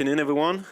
afternoon, everyone.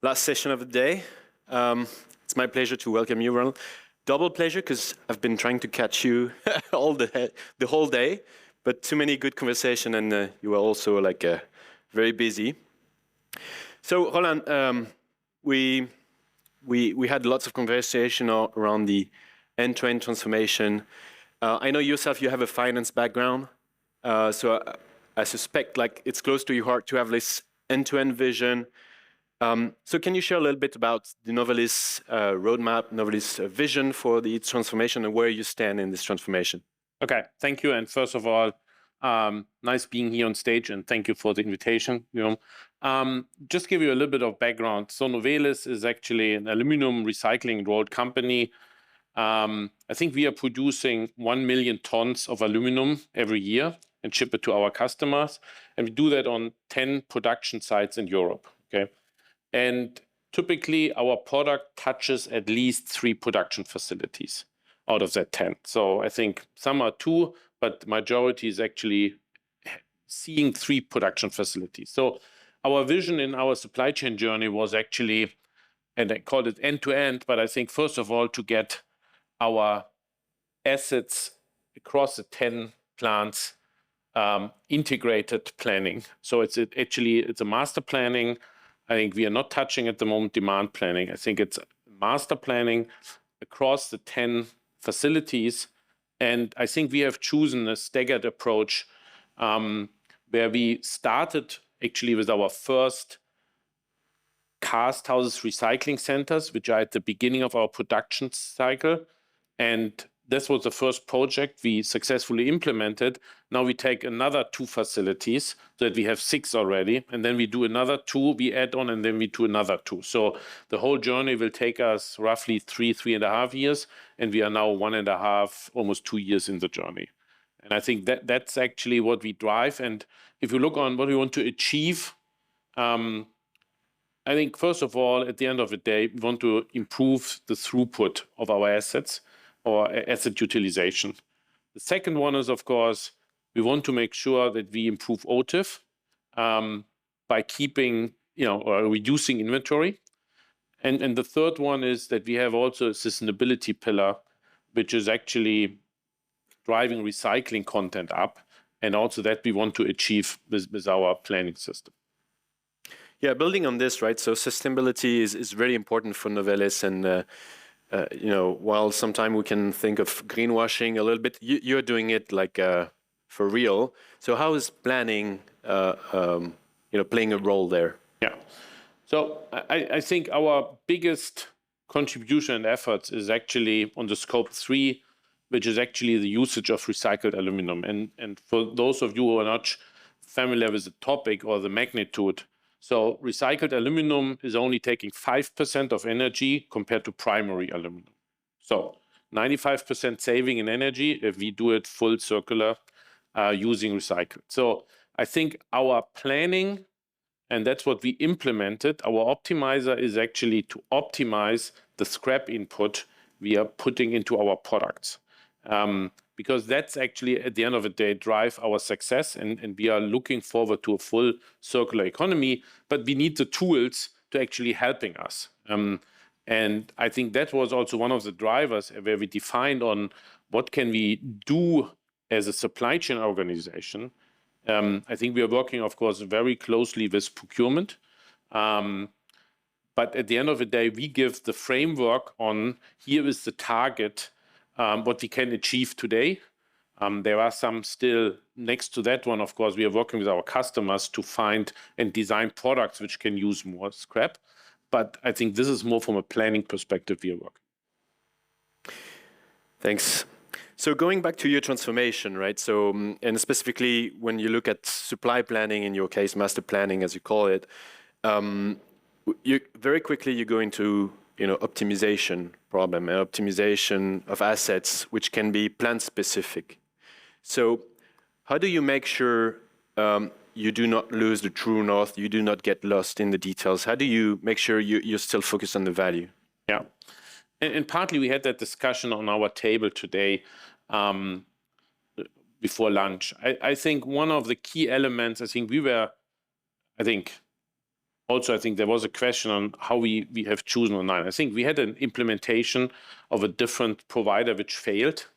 Last session of the day. It's my pleasure to welcome you, Roland. Double pleasure, because I've been trying to catch you the whole day, but too many good conversation, and you were also very busy. So, Roland, we had lots of conversation around the end-to-end transformation. I know yourself, you have a finance background, so I suspect it's close to your heart to have this end-to-end vision. So can you share a little bit about the Novelis roadmap, Novelis vision for the transformation and where you stand in this transformation? Okay, thank you. And first of all, nice being here on stage, and thank you for the invitation. Just give you a little bit of background. So Novelis is actually an aluminum recycling rolled company. I think we are producing 1 million tons of aluminum every year and ship it to our customers. And we do that on 10 production sites in Europe. Okay. And typically, our product touches at least 3 production facilities out of that 10. So I think some are 2, but the majority is actually seeing 3 production facilities. So our vision in our supply chain journey was actually, and I called it end-to-end, but I think first of all, to get our assets across the 10 plants integrated planning. So it's a master planning. I think we are not touching at the moment demand planning. I think it's master planning across the 10 facilities. And I think we have chosen a staggered approach where we started actually with our first cast houses recycling centers, which are at the beginning of our production cycle. And this was the first project we successfully implemented. Now we take another 2 facilities so that we have 6 already. And then we do another 2, we add on, and then we do another 2. So the whole journey will take us roughly 3.5 years. And we are now 1.5, almost 2 years in the journey. And I think that's actually what we drive. And if you look on what we want to achieve, I think first of all, at the end of the day, we want to improve the throughput of our assets or asset utilization. The second one is, of course, we want to make sure that we improve OTIF by keeping, or reducing inventory. And the third one is that we have also a sustainability pillar, which is actually driving recycling content up, and also that we want to achieve with our planning system. Yeah, building on this, right? So sustainability is very important for Novelis, and while sometimes we can think of greenwashing a little bit, you're doing it for real. So how is planning, playing a role there? Yeah. So I think our biggest contribution and efforts is actually on the scope 3, which is actually the usage of recycled aluminum. And for those of you who are not familiar with the topic or the magnitude, so recycled aluminum is only taking 5% of energy compared to primary aluminum. So 95% saving in energy if we do it full circular using recycled. So I think our planning, and that's what we implemented, our optimizer is actually to optimize the scrap input we are putting into our products. Because that's actually, at the end of the day, drive our success. And we are looking forward to a full circular economy, but we need the tools to actually helping us. And I think that was also one of the drivers where we defined on what can we do as a supply chain organization. I think we are working, of course, very closely with procurement. But at the end of the day, we give the framework on here is the target, what we can achieve today. There are some still next to that one. Of course, we are working with our customers to find and design products which can use more scrap. But I think this is more from a planning perspective we are working. Thanks. So going back to your transformation, right? So, and specifically when you look at supply planning, in your case, master planning, as you call it, you very quickly you go into optimization problem, and optimization of assets, which can be plant specific. So how do you make sure you do not lose the true north, you do not get lost in the details? How do you make sure you're still focused on the value? Yeah, and partly we had that discussion on our table today before lunch. I think one of the key elements, we were also, I think there was a question on how we have chosen online. I think we had an implementation of a different provider which failed.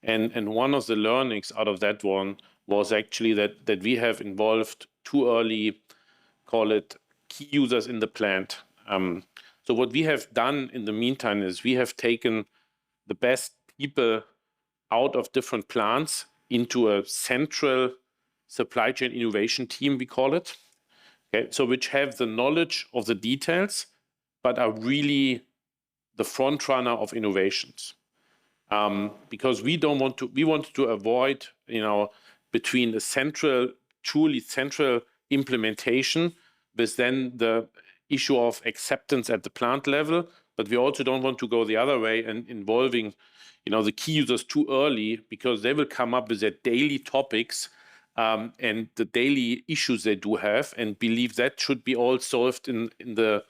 And one of the learnings out of that one was actually that we have involved too early, call it key users in the plant. So what we have done in the meantime is we have taken the best people out of different plants into a central supply chain innovation team, we call it. Okay, so which have the knowledge of the details, but are really the front runner of innovations. Because we want to avoid, between a truly central implementation with then the issue of acceptance at the plant level, but we also don't want to go the other way and involving, the key users too early, because they will come up with their daily topics and the daily issues they do have, and believe that should be all solved during the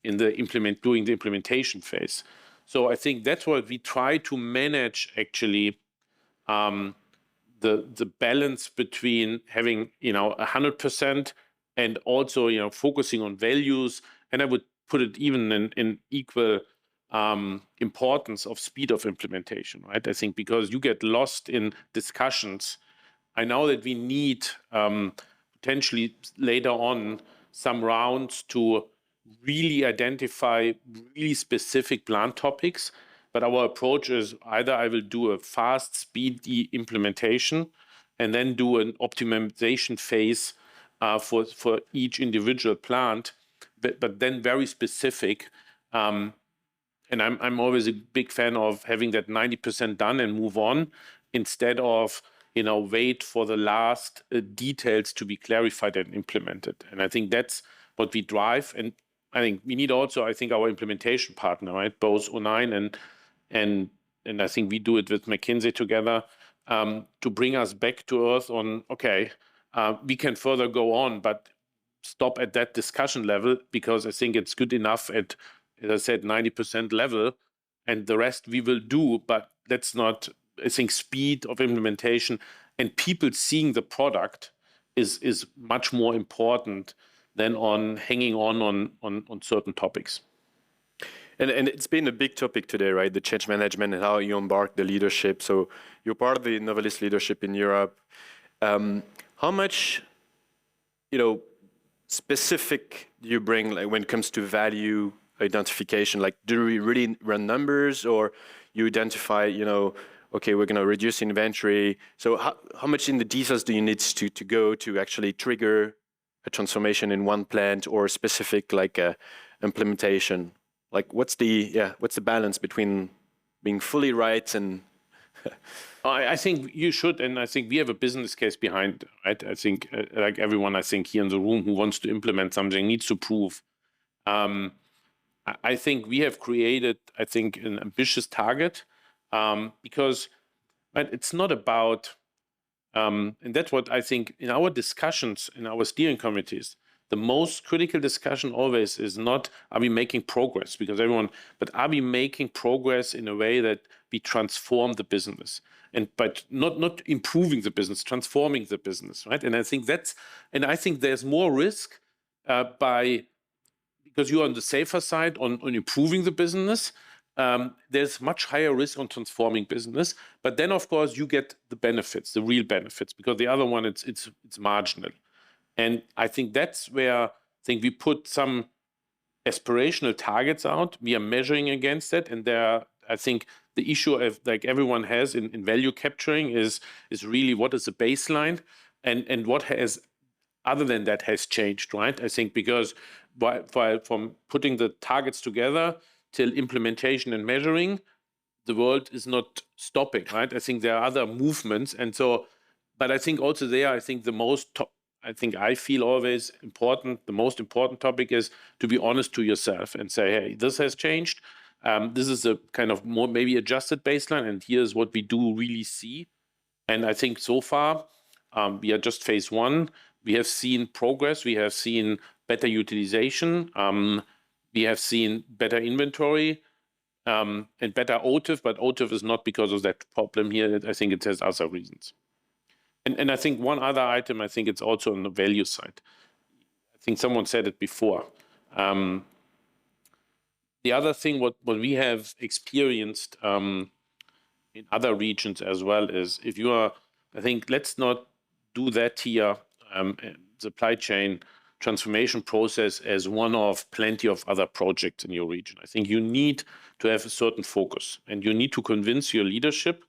implementation phase. So I think that's what we try to manage actually, the balance between having 100% and also focusing on values, and I would put it even in equal importance of speed of implementation, right? I think because you get lost in discussions. I know that we need potentially later on some rounds to really identify really specific plant topics, but our approach is either I will do a fast, speedy implementation and then do an optimization phase for each individual plant, but then very specific. And I'm always a big fan of having that 90% done and move on, instead of wait for the last details to be clarified and implemented. And I think that's what we drive. And I think we need also, I think, our implementation partner, right? Both O9 and I think we do it with McKinsey together, to bring us back to earth on, okay, we can further go on, but stop at that discussion level, because I think it's good enough at, as I said, 90% level, and the rest we will do, but that's not, I think, speed of implementation and people seeing the product is much more important than on hanging on certain topics. And it's been a big topic today, right? The change management and how you embark the leadership. So you're part of the Novelis leadership in Europe. How much, specific do you bring, like when it comes to value identification? Like, do we really run numbers, or you identify, okay, we're going to reduce inventory? So how much in the details do you need to go to actually trigger a transformation in one plant, or specific like implementation? Like, what's the balance between being fully right and I think you should, and I think we have a business case behind, right? I think like everyone, I think here in the room who wants to implement something needs to prove. I think we have created, I think, an ambitious target, because right, it's not about, and that's what I think in our discussions, in our steering committees, the most critical discussion always is not, are we making progress? Because but are we making progress in a way that we transform the business? But not improving the business, transforming the business, right? And I think there's more risk because you're on the safer side on improving the business. There's much higher risk on transforming business, but then of course you get the benefits, the real benefits, because the other one it's marginal. And I think that's where I think we put some aspirational targets out. We are measuring against it, and I think the issue of, like everyone has in value capturing is really what is the baseline and what has, other than that, has changed, right? I think because from putting the targets together till implementation and measuring, the world is not stopping, right? I think there are other movements, and so, but I think also there, I think I feel always important. The most important topic is to be honest to yourself and say, hey, this has changed. This is a kind of more maybe adjusted baseline, and here's what we do really see. And I think so far, we are just phase one. We have seen progress. We have seen better utilization. We have seen better inventory and better OTIF, but OTIF is not because of that problem here. I think it has other reasons. And I think one other item, I think it's also on the value side. I think someone said it before. The other thing, what we have experienced in other regions as well is if you are, I think, let's not do that here, supply chain transformation process as one of plenty of other projects in your region. I think you need to have a certain focus, and you need to convince your leadership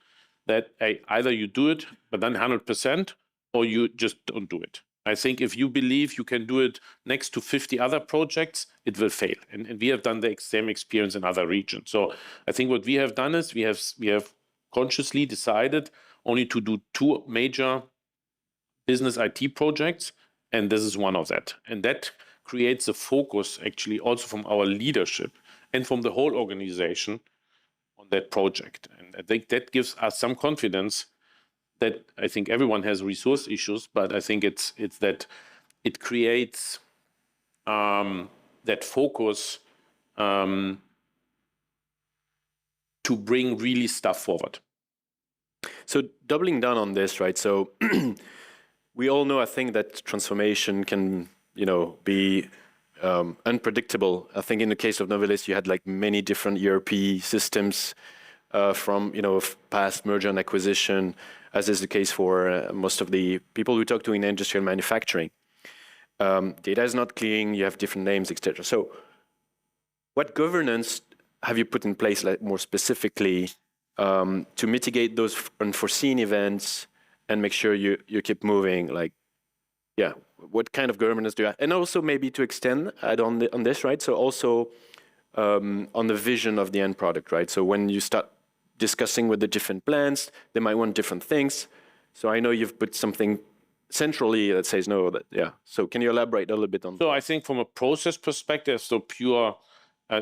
that either you do it, but then 100%, or you just don't do it. I think if you believe you can do it next to 50 other projects, it will fail. And we have done the same experience in other regions. So I think what we have done is we have consciously decided only to do 2 major business IT projects, and this is one of that. And that creates a focus actually also from our leadership and from the whole organization on that project. And I think that gives us some confidence that I think everyone has resource issues, but I think it's that it creates that focus to bring really stuff forward. So doubling down on this, right? So we all know, I think, that transformation can, be unpredictable. I think in the case of Novelis, you had like many different ERP systems from, past merger and acquisition, as is the case for most of the people we talk to in industrial manufacturing. Data is not clean, you have different names, etc. So what governance have you put in place, like, more specifically, to mitigate those unforeseen events and make sure you keep moving? Like, yeah, what kind of governance do you have? And also maybe to add on this, right? So also on the vision of the end product, right? So when you start discussing with the different plants, they might want different things. So I know you've put something centrally that says no, So can you elaborate a little bit on that? So I think from a process perspective, so pure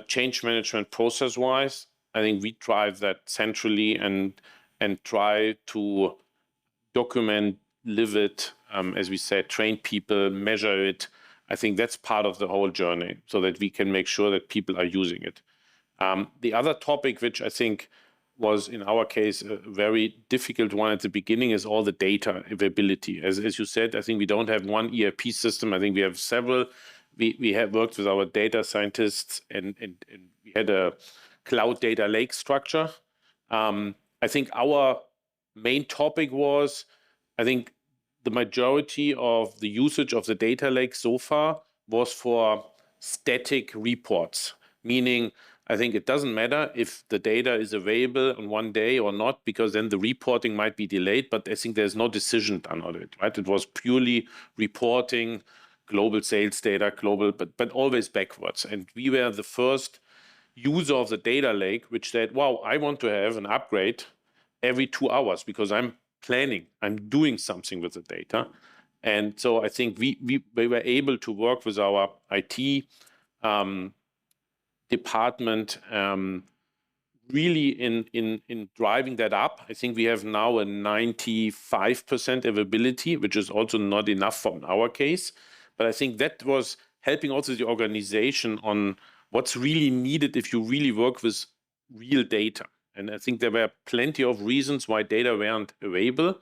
change management process-wise, I think we drive that centrally and try to document, live it, as we said, train people, measure it. I think that's part of the whole journey so that we can make sure that people are using it. The other topic, which I think was in our case a very difficult one at the beginning, is all the data availability. As you said, I think we don't have one ERP system. I think we have several. We have worked with our data scientists and we had a cloud data lake structure. I think our main topic was, I think the majority of the usage of the data lake so far was for static reports, meaning I think it doesn't matter if the data is available on one day or not, because then the reporting might be delayed, but I think there's no decision done on it, right? It was purely reporting, global sales data, but always backwards. And we were the first user of the data lake, which said, wow, I want to have an upgrade every 2 hours because I'm doing something with the data. And so I think we were able to work with our IT department really in driving that up. I think we have now a 95% availability, which is also not enough for our case. But I think that was helping also the organization on what's really needed if you really work with real data. And I think there were plenty of reasons why data weren't available.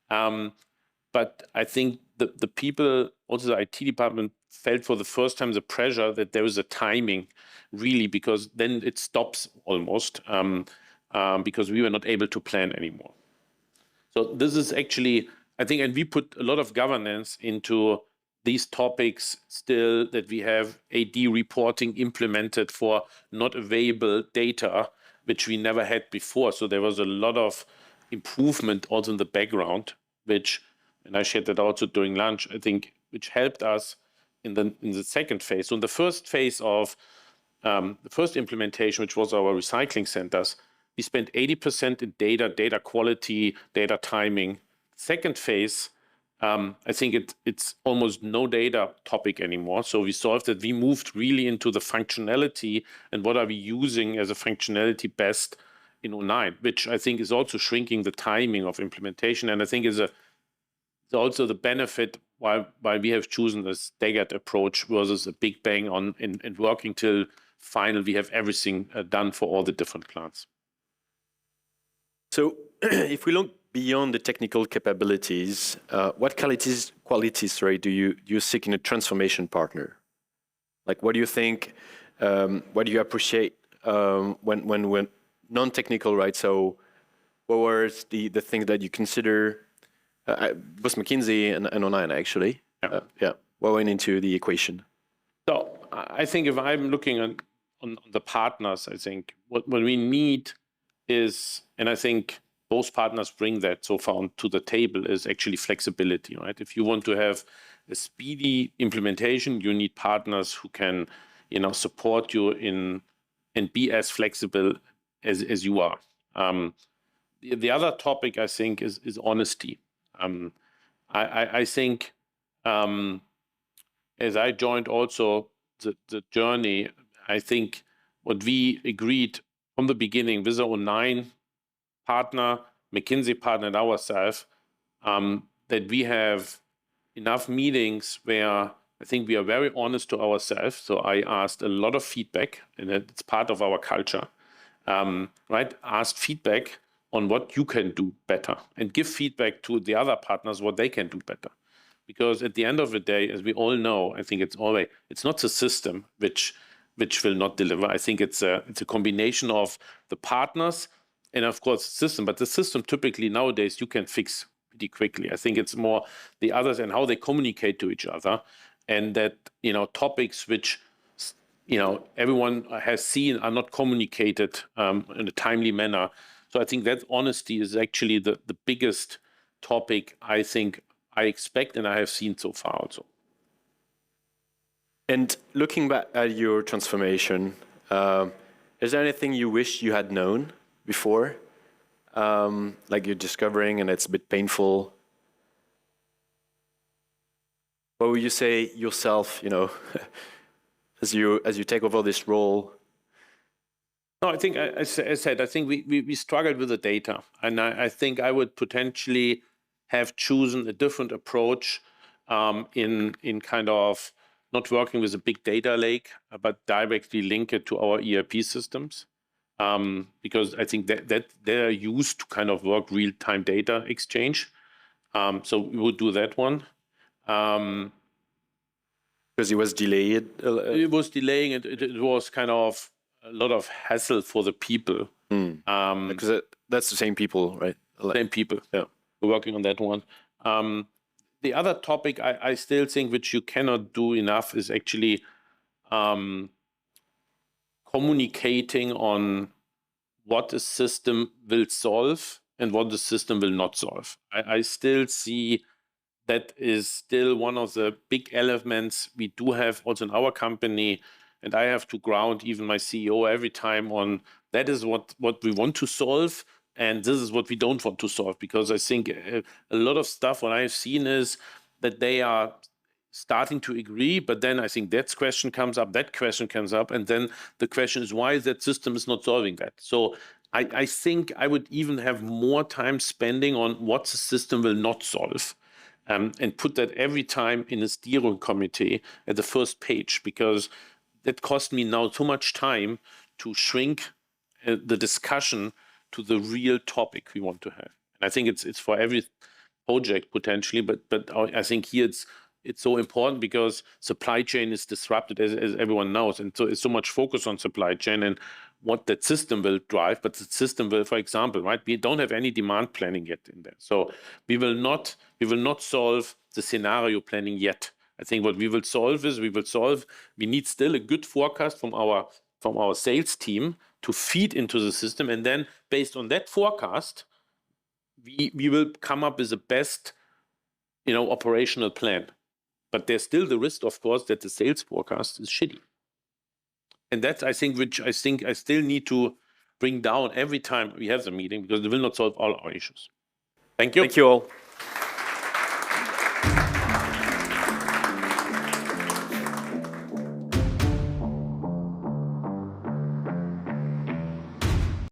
But I think the people, also the IT department, felt for the first time the pressure that there is a timing, really, because then it stops almost, because we were not able to plan anymore. So this is actually, I think, and we put a lot of governance into these topics still, that we have AD reporting implemented for not available data, which we never had before. So there was a lot of improvement also in the background, which, and I shared that also during lunch, I think, which helped us in the second phase. So in the first phase of the first implementation, which was our recycling centers, we spent 80% in data quality, data timing. Second phase, I think it's almost no data topic anymore. So we solved that. We moved really into the functionality and what are we using as a functionality best in 09, which I think is also shrinking the timing of implementation. And I think is also the benefit why we have chosen a staggered approach versus a big bang on and working till final. We have everything done for all the different plants. So if we look beyond the technical capabilities, what qualities, sorry, do you seek in a transformation partner? Like, what do you think? What do you appreciate when non-technical, right? So, what were the things that you consider? Both McKinsey and Online, actually. Yeah. What went into the equation? So I think if I'm looking on the partners, I think what we need is, and I think both partners bring that so far to the table, is actually flexibility, right? If you want to have a speedy implementation, you need partners who can, support you and be as flexible as you are. The other topic I think is honesty. I think as I joined also the journey, I think what we agreed from the beginning with our 9 partner, McKinsey partner, and ourselves, that we have enough meetings where I think we are very honest to ourselves. So I asked a lot of feedback, and it's part of our culture, right? Asked feedback on what you can do better and give feedback to the other partners what they can do better. Because at the end of the day, as we all know, I think it's not the system which will not deliver. I think it's a combination of the partners and of course the system. But the system typically nowadays you can fix pretty quickly. I think it's more the others and how they communicate to each other, and that topics which everyone has seen are not communicated in a timely manner. So I think that honesty is actually the biggest topic I think I expect and I have seen so far also. And looking back at your transformation, is there anything you wish you had known before? Like you're discovering and it's a bit painful? What would you say yourself, as you take over this role? No, I think, as I said, I think we struggled with the data. And I think I would potentially have chosen a different approach in kind of not working with a big data lake, but directly link it to our ERP systems. Because I think that they're used to kind of work real-time data exchange. So we would do that one. Because it was delayed? It was delaying. It was kind of a lot of hassle for the people. Because that's the same people, right? Same people. Yeah. We're working on that one. The other topic I still think which you cannot do enough is actually communicating on what the system will solve and what the system will not solve. I still see that is still one of the big elements we do have also in our company, and I have to ground even my CEO every time on that is what we want to solve, and this is what we don't want to solve. Because I think a lot of stuff what I've seen is that they are starting to agree, but then I think that question comes up, and then the question is why that system is not solving that. So I think I would even have more time spending on what the system will not solve. And put that every time in a steering committee at the first page, because that cost me now too much time to shrink the discussion to the real topic we want to have. And I think it's for every project potentially, but I think here it's so important because supply chain is disrupted, as everyone knows, and so it's so much focus on supply chain and what that system will drive. But the system will, for example, right, we don't have any demand planning yet in there, so we will not solve the scenario planning yet. I think what we will solve is we need still a good forecast from our sales team to feed into the system, and then based on that forecast, we will come up with the best operational plan. But there's still the risk, of course, that the sales forecast is shitty. And that's, I think, which I still need to bring down every time we have the meeting, because it will not solve all our issues. Thank you. Thank you all.